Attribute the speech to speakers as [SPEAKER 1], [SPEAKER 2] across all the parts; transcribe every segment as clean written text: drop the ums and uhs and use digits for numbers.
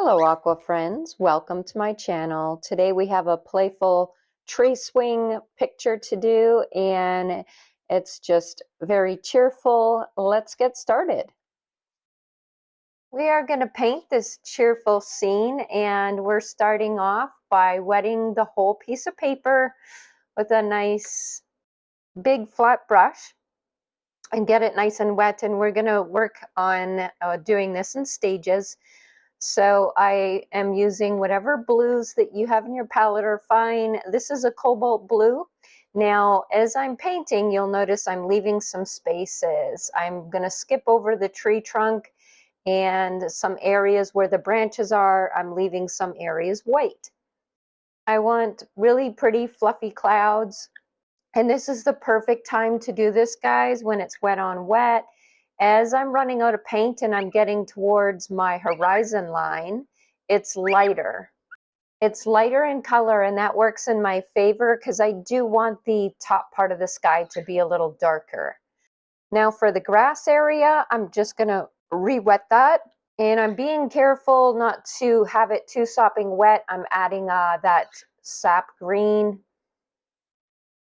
[SPEAKER 1] Hello aqua friends, welcome to my channel. Today we have a playful tree swing picture to do and it's just very cheerful. Let's get started. We are going to paint this cheerful scene and we're starting off by wetting the whole piece of paper with a nice big flat brush and get it nice and wet, and we're going to work on doing this in stages. So I am using whatever blues that you have in your palette are fine. This is a cobalt blue. Now, as I'm painting, you'll notice I'm leaving some spaces. I'm going to skip over the tree trunk and some areas where the branches are. I'm leaving some areas white. I want really pretty fluffy clouds. And this is the perfect time to do this, guys, when it's wet on wet. As I'm running out of paint and I'm getting towards my horizon line, it's lighter. It's lighter in color, and that works in my favor because I do want the top part of the sky to be a little darker. Now for the grass area, I'm just going to re-wet that. And I'm being careful not to have it too sopping wet. I'm adding that sap green.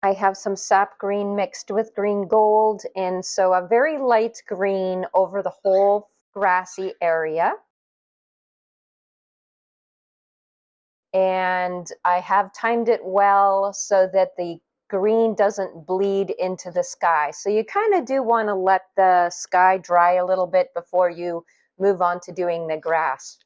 [SPEAKER 1] I have some sap green mixed with green gold, and so a very light green over the whole grassy area. And I have timed it well so that the green doesn't bleed into the sky. So you kind of do want to let the sky dry a little bit before you move on to doing the grass.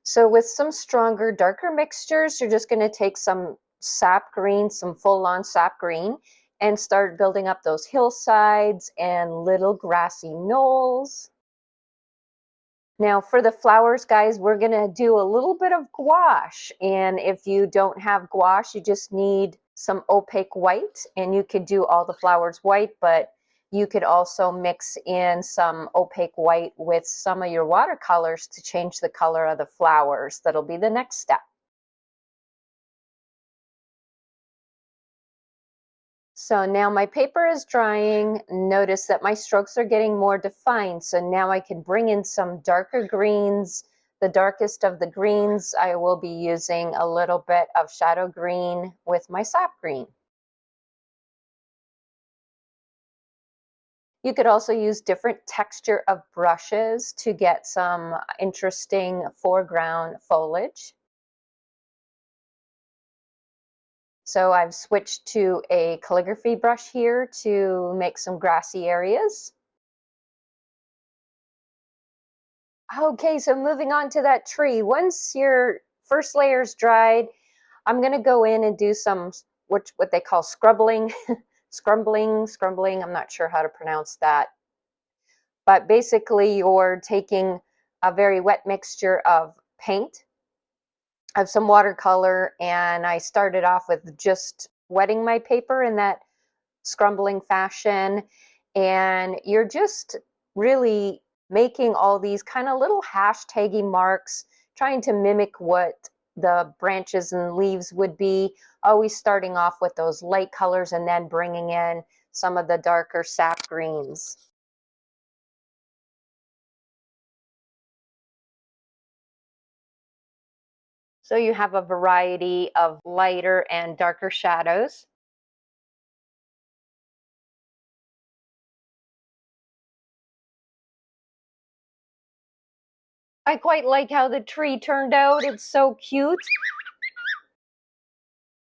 [SPEAKER 1] So with some stronger, darker mixtures, you're just going to take some sap green, some full-on sap green, and start building up those hillsides and little grassy knolls. Now for the flowers, guys, we're going to do a little bit of gouache. And if you don't have gouache, you just need some opaque white, and you could do all the flowers white, but you could also mix in some opaque white with some of your watercolors to change the color of the flowers. That'll be the next step. So now my paper is drying. Notice that my strokes are getting more defined. So now I can bring in some darker greens. The darkest of the greens, I will be using a little bit of shadow green with my sap green. You could also use different texture of brushes to get some interesting foreground foliage. So I've switched to a calligraphy brush here to make some grassy areas. Okay, so moving on to that tree. Once your first layer's dried, I'm going to go in and do some what they call scrubbling, scrumbling. I'm not sure how to pronounce that. But basically, you're taking a very wet mixture of paint, of some watercolor, and I started off with just wetting my paper in that scrumbling fashion, and you're just really making all these kind of little hashtaggy marks, trying to mimic what the branches and leaves would be, always starting off with those light colors and then bringing in some of the darker sap greens. So you have a variety of lighter and darker shadows. I quite like how the tree turned out. It's so cute.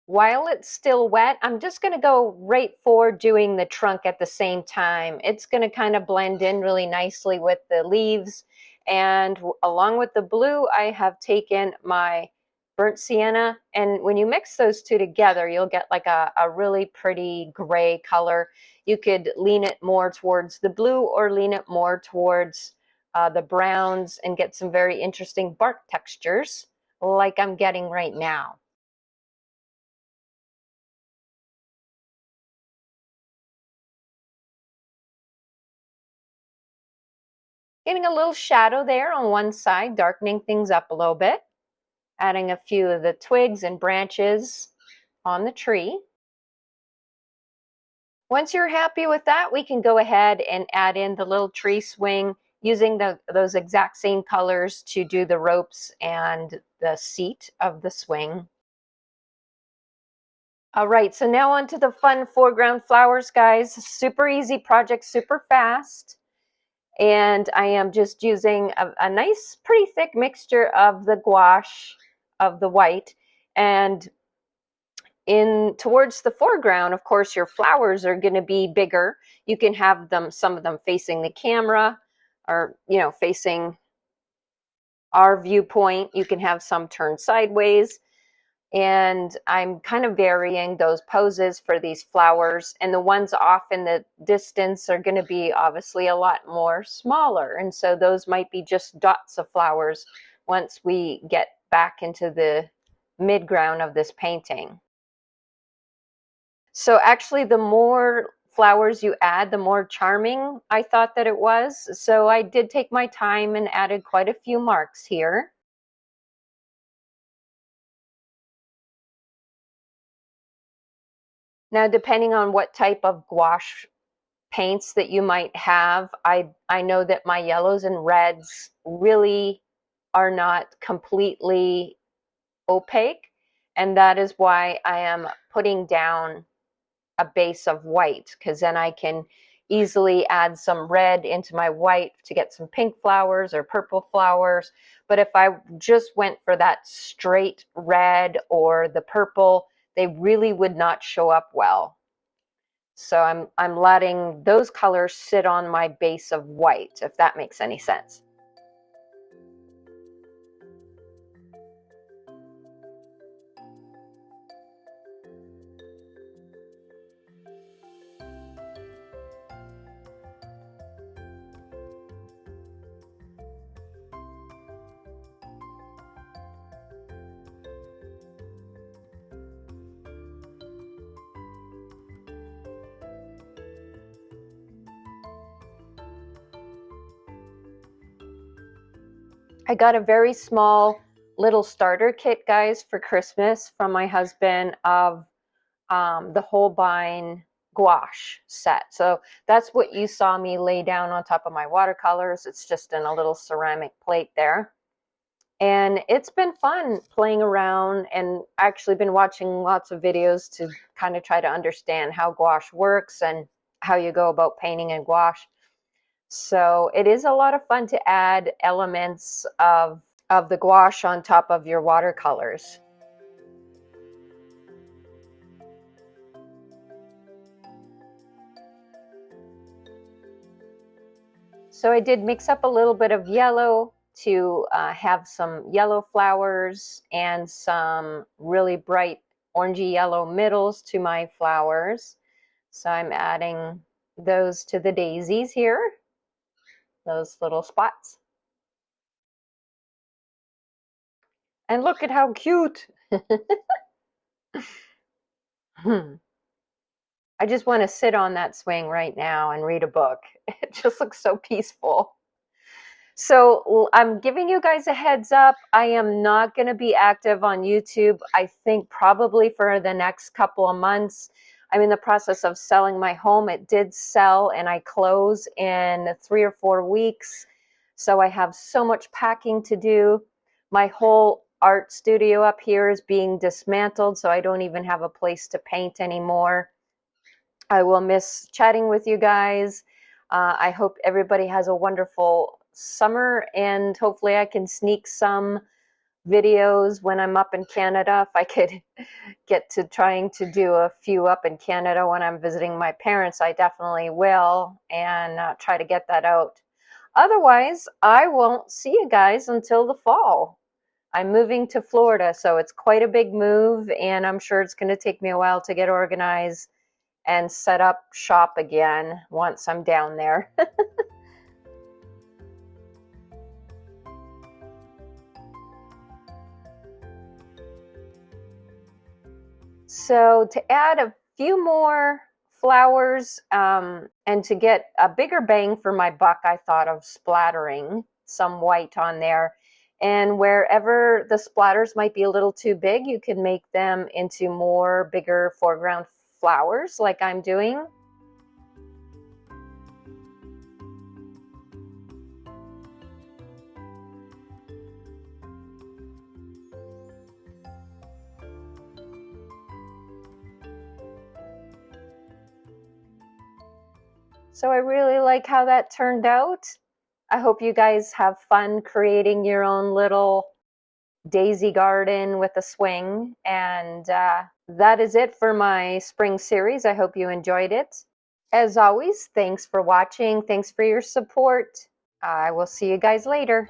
[SPEAKER 1] While it's still wet, I'm just going to go right for doing the trunk at the same time. It's going to kind of blend in really nicely with the leaves. And along with the blue, I have taken my burnt sienna, and when you mix those two together, you'll get like a really pretty gray color. You could lean it more towards the blue or lean it more towards the browns and get some very interesting bark textures like I'm getting right now. Getting a little shadow there on one side, darkening things up a little bit. Adding a few of the twigs and branches on the tree. Once you're happy with that, we can go ahead and add in the little tree swing using those exact same colors to do the ropes and the seat of the swing. All right, so now on to the fun foreground flowers, guys. Super easy project, super fast. And I am just using a nice, pretty thick mixture of the gouache, of the white, and in towards the foreground, of course, your flowers are going to be bigger. You can have them, some of them facing the camera, or facing our viewpoint. You can have some turned sideways. And I'm kind of varying those poses for these flowers, and the ones off in the distance are going to be obviously a lot more smaller, and so those might be just dots of flowers once we get back into the midground of this painting. So actually, the more flowers you add, the more charming I thought that it was. So I did take my time and added quite a few marks here. Now, depending on what type of gouache paints that you might have, I know that my yellows and reds really are not completely opaque, and that is why I am putting down a base of white, because then I can easily add some red into my white to get some pink flowers or purple flowers. But if I just went for that straight red or the purple, they really would not show up well. So I'm letting those colors sit on my base of white, if that makes any sense. I got a very small little starter kit, guys, for Christmas from my husband of the Holbein gouache set. So that's what you saw me lay down on top of my watercolors. It's just in a little ceramic plate there. And it's been fun playing around, and actually been watching lots of videos to kind of try to understand how gouache works and how you go about painting in gouache. So it is a lot of fun to add elements of the gouache on top of your watercolors. So I did mix up a little bit of yellow to have some yellow flowers and some really bright orangey yellow middles to my flowers. So I'm adding those to the daisies here, those little spots. And look at how cute. I just want to sit on that swing right now and read a book. It just looks so peaceful. So I'm giving you guys a heads up. I am not going to be active on YouTube, I think probably for the next couple of months. I'm in the process of selling my home. It did sell and I close in 3 or 4 weeks. So I have so much packing to do. My whole art studio up here is being dismantled, so I don't even have a place to paint anymore. I will miss chatting with you guys. I hope everybody has a wonderful summer, and hopefully I can sneak some videos when I'm up in Canada. If I could get to trying to do a few up in Canada when I'm visiting my parents, I definitely will, and try to get that out. Otherwise, I won't see you guys until the fall. I'm moving to Florida, so it's quite a big move, and I'm sure it's going to take me a while to get organized and set up shop again once I'm down there. So to add a few more flowers and to get a bigger bang for my buck, I thought of splattering some white on there. And wherever the splatters might be a little too big, you can make them into more bigger foreground flowers like I'm doing. So I really like how that turned out. I hope you guys have fun creating your own little daisy garden with a swing. And that is it for my spring series. I hope you enjoyed it. As always, thanks for watching. Thanks for your support. I will see you guys later.